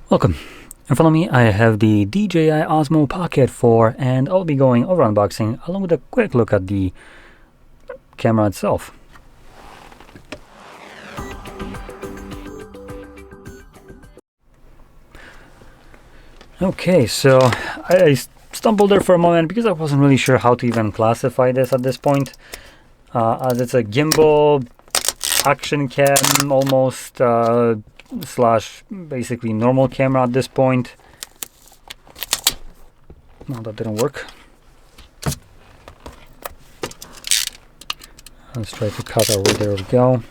Welcome. In front of me I have the DJI Osmo Pocket 4 and I'll be going over unboxing along with a quick look at the camera itself. Okay, so I stumbled there for a moment because I wasn't really sure how to even classify this at this point, as it's a gimbal action cam almost slash basically normal camera at this point. No, that didn't work. Let's try to cut our way. There we go.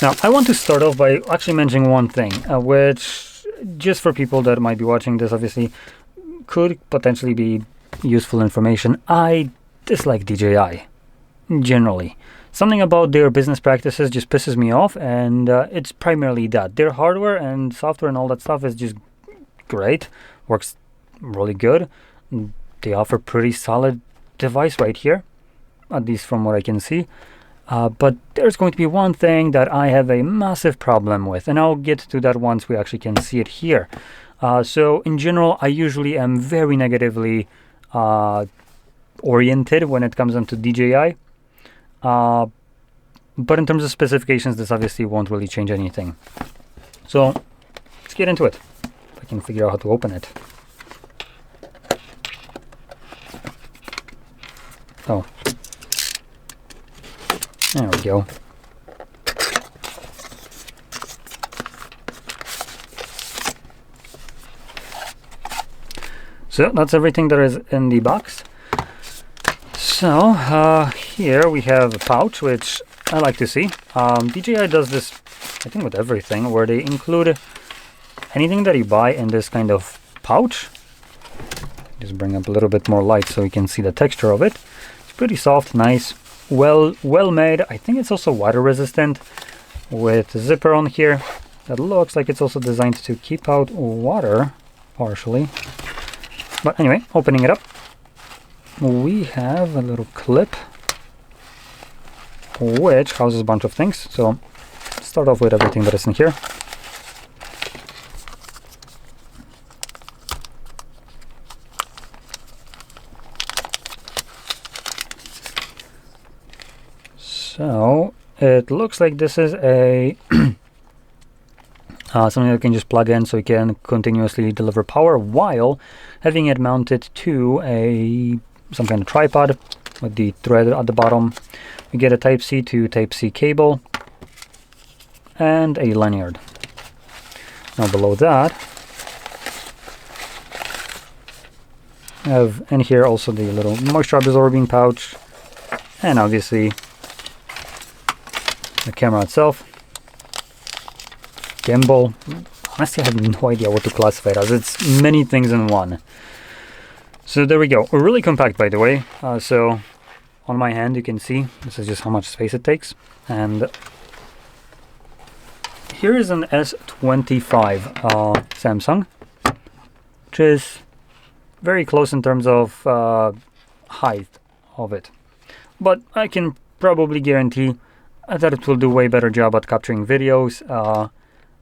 Now, I want to start off by actually mentioning one thing, which, just for people that might be watching this, obviously, could potentially be useful information. I dislike DJI, generally. Something about their business practices just pisses me off, and it's primarily that. Their hardware and software and all that stuff is just great, works really good. They offer pretty solid device right here, at least from what I can see. But there's going to be one thing that I have a massive problem with, and I'll get to that once we actually can see it here. So in general, I usually am very negatively oriented when it comes into DJI. But in terms of specifications, this obviously won't really change anything. So let's get into it. If I can figure out how to open it. Oh. There we go. So that's everything there is in the box. So here we have a pouch, which I like to see. DJI does this, I think, with everything, where they include anything that you buy in this kind of pouch. Just bring up a little bit more light so you can see the texture of it. It's pretty soft, nice. Well made. I think it's also water resistant, with a zipper on here that looks like it's also designed to keep out water partially. But anyway, opening it up, we have a little clip which houses a bunch of things. So let's start off with everything that is in here. So it looks like this is a something that you can just plug in so you can continuously deliver power while having it mounted to some kind of tripod with the thread at the bottom. We get a Type-C to Type-C cable and a lanyard. Now below that, I have in here also the little moisture absorbing pouch, and obviously the camera itself, gimbal. Honestly, I have no idea what to classify it as. It's many things in one. So there we go. Really compact, by the way. So on my hand, you can see this is just how much space it takes. And here is an S25 Samsung, which is very close in terms of height of it. But I can probably guarantee that it will do way better job at capturing videos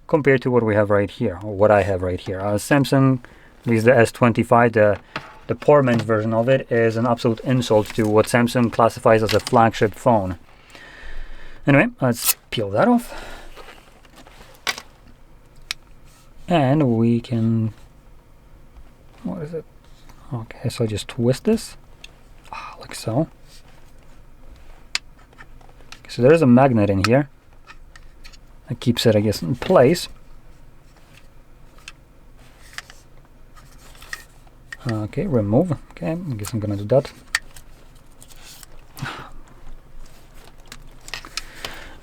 compared to what we have right here, or what I have right here. Samsung, at least the S25, the poor man's version of it, is an absolute insult to what Samsung classifies as a flagship phone. Anyway, let's peel that off. And we can, what is it? Okay, so I just twist this, like so. So there's a magnet in here that keeps it, I guess, in place. Okay, remove. Okay, I guess I'm gonna do that.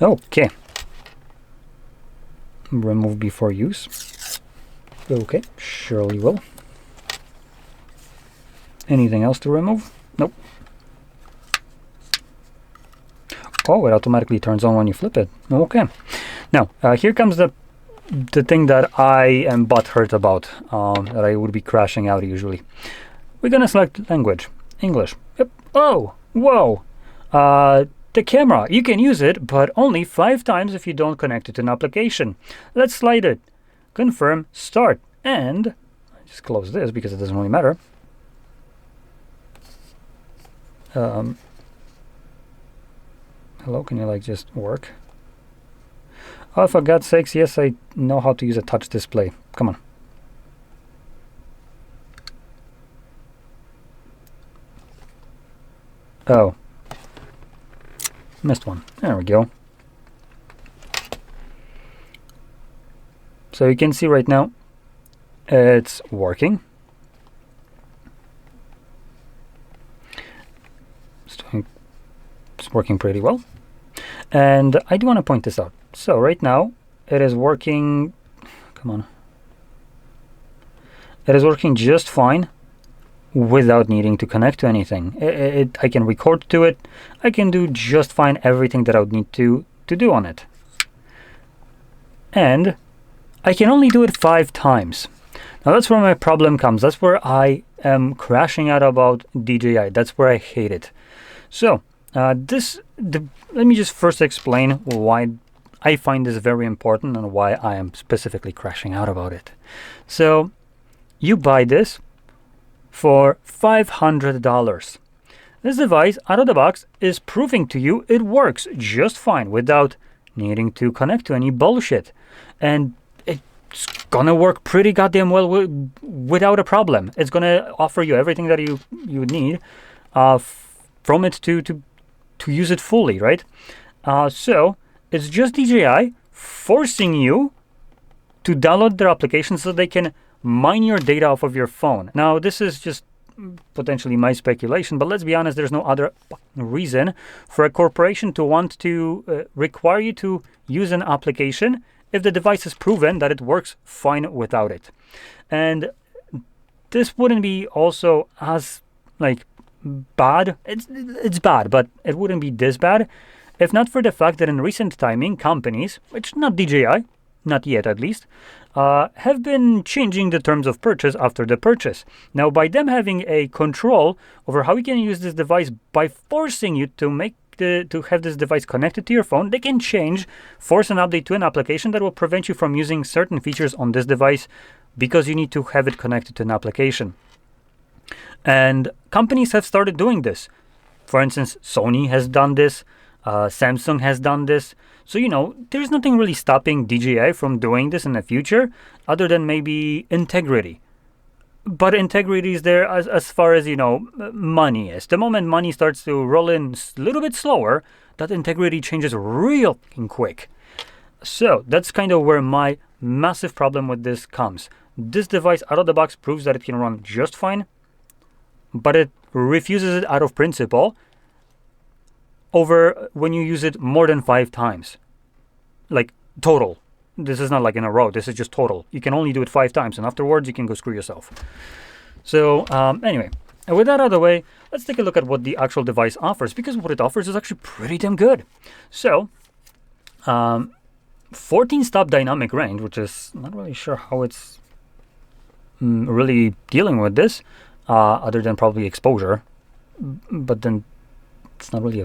Okay. Remove before use. Okay, surely will. Anything else to remove? Nope. Oh, it automatically turns on when you flip it. Okay. Now, here comes the thing that I am butthurt about, that I would be crashing out usually. We're gonna select language, English. Yep. Oh, whoa. The camera, you can use it, but only 5 times if you don't connect it to an application. Let's slide it. Confirm, start, and I just close this because it doesn't really matter. Hello, can you like just work? Oh, for God's sakes, yes, I know how to use a touch display. Come on. Oh. Missed one. There we go. So you can see right now it's working. It's working pretty well. And I do want to point this out. So right now it is working, come on. It is working just fine without needing to connect to anything. I can record to it. I can do just fine everything that I would need to do on it. And I can only do it 5 times. Now that's where my problem comes. That's where I am crashing out about DJI. That's where I hate it. So let me just first explain why I find this very important and why I am specifically crashing out about it. So you buy this for $500. This device out of the box is proving to you it works just fine without needing to connect to any bullshit. And it's gonna work pretty goddamn well without a problem. It's gonna offer you everything that you need from it to use it fully, right? So it's just DJI forcing you to download their application so they can mine your data off of your phone. Now, this is just potentially my speculation, but let's be honest, there's no other reason for a corporation to want to require you to use an application if the device is proven that it works fine without it. And this wouldn't be also as bad. It's bad, but it wouldn't be this bad if not for the fact that in recent timing, companies, which not DJI, not yet at least, have been changing the terms of purchase after the purchase. Now, by them having a control over how you can use this device by forcing you to have this device connected to your phone, they can force an update to an application that will prevent you from using certain features on this device because you need to have it connected to an application. And companies have started doing this. For instance, Sony has done this. Samsung has done this. So, there's nothing really stopping DJI from doing this in the future other than maybe integrity. But integrity is there as far as, money is. The moment money starts to roll in a little bit slower, that integrity changes real fucking quick. So that's kind of where my massive problem with this comes. This device out of the box proves that it can run just fine, but it refuses it out of principle over when you use it more than 5 times. Like total. This is not like in a row. This is just total. You can only do it 5 times, and afterwards you can go screw yourself. So anyway, and with that out of the way, let's take a look at what the actual device offers, because what it offers is actually pretty damn good. So 14 stop dynamic range, which is not really sure how it's really dealing with this, other than probably exposure. But then it's not really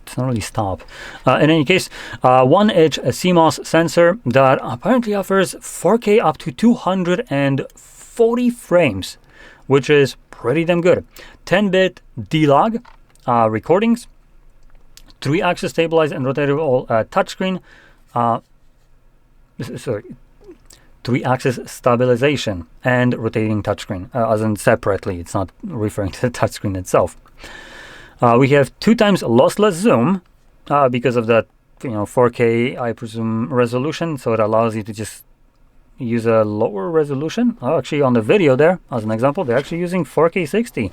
it's not really stop. In any case, 1-inch CMOS sensor that apparently offers 4K up to 240 frames, which is pretty damn good. 10-bit D-Log recordings, 3-axis stabilized and rotatable touchscreen. Sorry, 3-axis stabilization and rotating touchscreen, as in separately. It's not referring to the touchscreen itself. We have 2 times lossless zoom because of that, 4K, I presume, resolution. So it allows you to just use a lower resolution. Actually, on the video there, as an example, they're actually using 4K 60.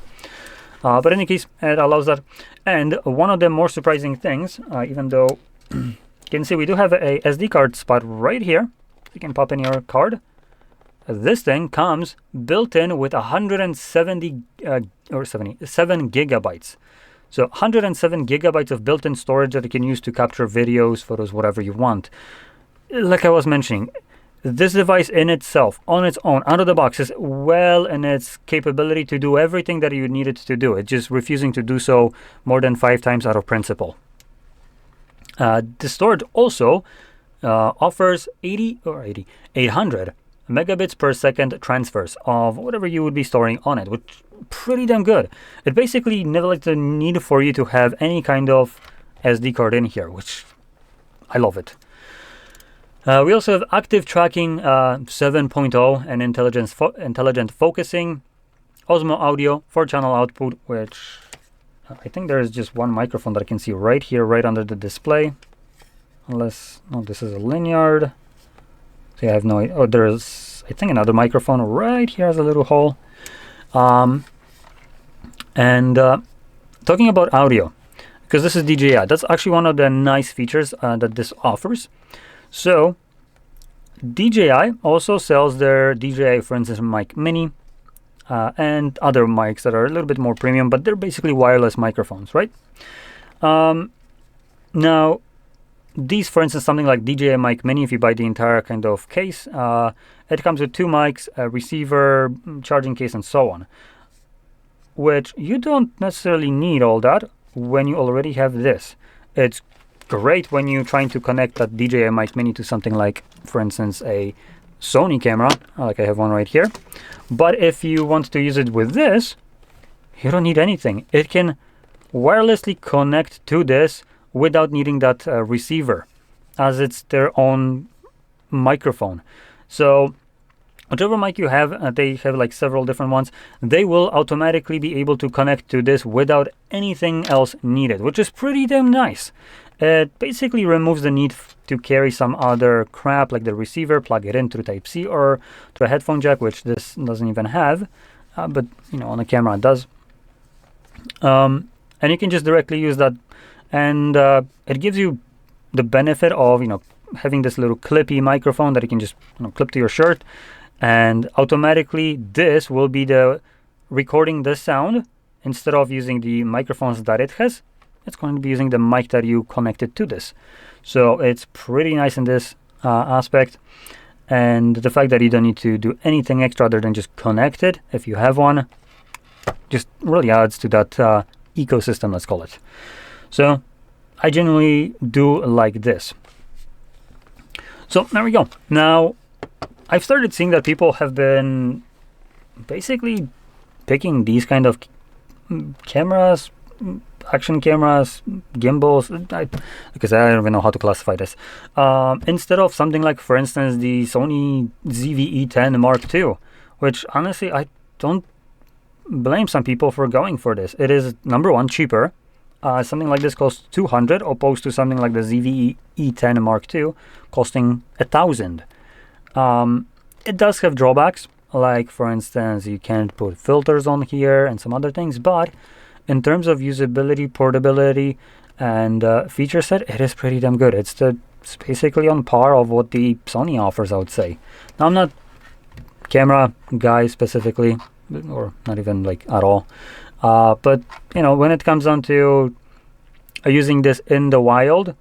But in any case, it allows that. And one of the more surprising things, even though you can see we do have a SD card spot right here. You can pop in your card. This thing comes built in with 7 gigabytes. So 107 gigabytes of built-in storage that you can use to capture videos, photos, whatever you want. Like I was mentioning, this device in itself, on its own, out of the box, is well in its capability to do everything that you need it to do. It's just refusing to do so more than 5 times out of principle. The storage also offers 800 megabits per second transfers of whatever you would be storing on it, which is pretty damn good. It basically neglects the need for you to have any kind of SD card in here, which I love it. We also have active tracking 7.0 and intelligent focusing, Osmo audio, 4-channel output, which I think there is just one microphone that I can see right here, right under the display. Unless, no, this is a lanyard. So I have no idea. Oh, there's, I think, another microphone right here has a little hole. Talking about audio, because this is DJI, that's actually one of the nice features that this offers. So DJI also sells their DJI, for instance, Mic Mini and other mics that are a little bit more premium, but they're basically wireless microphones, right? Now, these, for instance, something like DJI Mic Mini, if you buy the entire kind of case, it comes with 2 mics, a receiver, charging case, and so on, which you don't necessarily need all that when you already have this. It's great when you're trying to connect that DJI Mic Mini to something like, for instance, a Sony camera, like I have one right here. But if you want to use it with this, you don't need anything. It can wirelessly connect to this without needing that receiver, as it's their own microphone. So whichever mic you have, they have like several different ones, they will automatically be able to connect to this without anything else needed, which is pretty damn nice. It basically removes the need to carry some other crap like the receiver, plug it in through Type-C or to a headphone jack, which this doesn't even have, but you know, on a camera it does. And you can just directly use that, and it gives you the benefit of, you know, having this little clippy microphone that you can just, you know, clip to your shirt, and automatically this will be the recording the sound instead of using the microphones that it has. It's going to be using the mic that you connected to this. So it's pretty nice in this aspect. And the fact that you don't need to do anything extra other than just connect it, if you have one, just really adds to that ecosystem, let's call it. So I generally do like this. So there we go. Now, I've started seeing that people have been basically picking these kind of cameras, action cameras, gimbals, because I don't even know how to classify this, instead of something like, for instance, the Sony ZV-E10 Mark II, which honestly, I don't blame some people for going for this. It is, number one, cheaper. Something like this costs $200, opposed to something like the ZV-E10 Mark II costing $1,000. It does have drawbacks, like, for instance, you can't put filters on here and some other things, but in terms of usability, portability, and feature set, it is pretty damn good. It's basically on par of what the Sony offers, I would say. Now, I'm not camera guy specifically, or not even like at all. But, you know, when it comes down to using this in the wild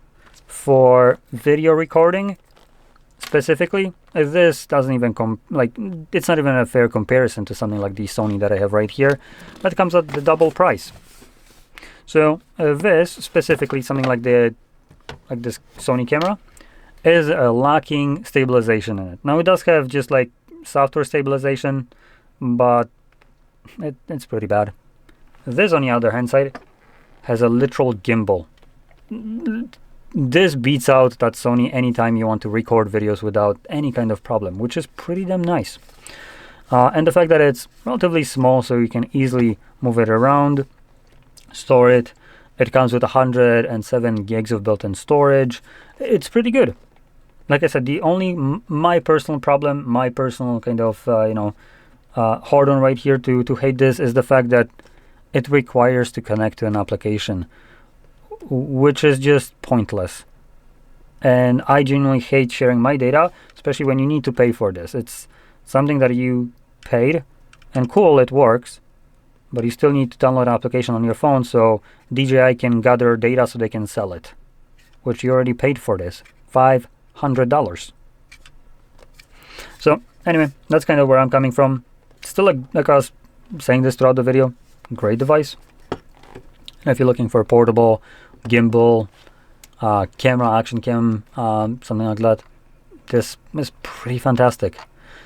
for video recording, specifically, this doesn't even it's not even a fair comparison to something like the Sony that I have right here. That comes at the double price. So this, specifically something like this Sony camera, is lacking stabilization in it. Now it does have just like software stabilization, but it's pretty bad. This, on the other hand side, has a literal gimbal. This beats out that Sony anytime you want to record videos without any kind of problem, which is pretty damn nice. And the fact that it's relatively small, so you can easily move it around, store it. It comes with 107 gigs of built-in storage. It's pretty good. Like I said, the only my personal problem, my personal kind of hard on right here to hate this is the fact that it requires to connect to an application, which is just pointless. And I genuinely hate sharing my data, especially when you need to pay for this. It's something that you paid, and cool, it works, but you still need to download an application on your phone so DJI can gather data so they can sell it, which you already paid for this, $500. So anyway, that's kind of where I'm coming from. Still, like I was saying this throughout the video, great device. And if you're looking for a portable gimbal, camera, action cam, something like that, this is pretty fantastic.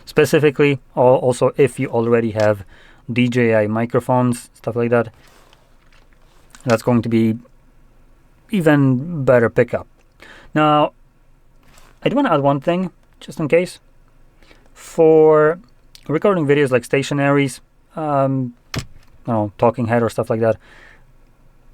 Specifically, also if you already have DJI microphones, stuff like that, that's going to be even better pickup. Now, I do want to add one thing, just in case. For recording videos like stationaries, talking head or stuff like that,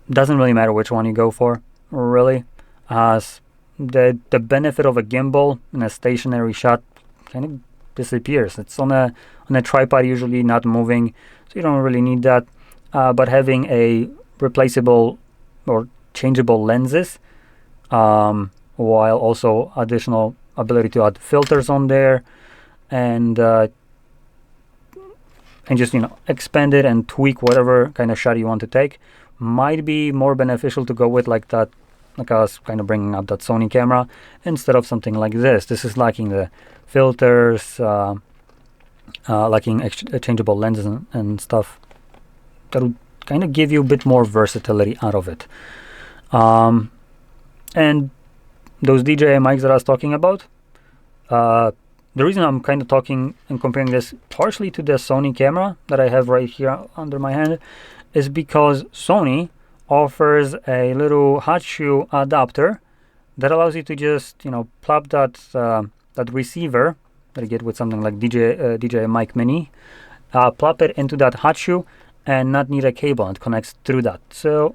doesn't really matter which one you go for, really. As the benefit of a gimbal in a stationary shot kind of disappears. It's on a tripod, usually not moving, so you don't really need that. But having a replaceable or changeable lenses, while also additional ability to add filters on there, and just expand it and tweak whatever kind of shot you want to take, might be more beneficial to go with like that, like I was kind of bringing up that Sony camera, instead of something like this. This is lacking the filters, lacking changeable lenses and stuff that would kind of give you a bit more versatility out of it. And those DJI mics that I was talking about, the reason I'm kind of talking and comparing this partially to the Sony camera that I have right here under my hand is because Sony offers a little hot shoe adapter that allows you to just plop that receiver that you get with something like DJI Mic Mini, plop it into that hot shoe and not need a cable, and it connects through that. So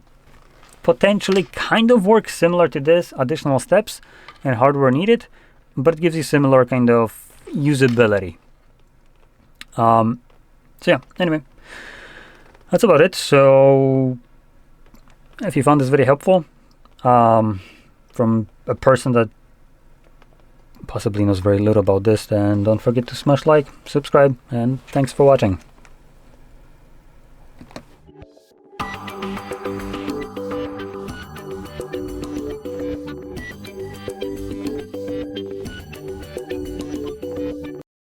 potentially kind of works similar to this, additional steps and hardware needed, but it gives you similar kind of usability. So yeah, anyway, that's about it. So if you found this very helpful, from a person that possibly knows very little about this, then don't forget to smash like, subscribe, and thanks for watching.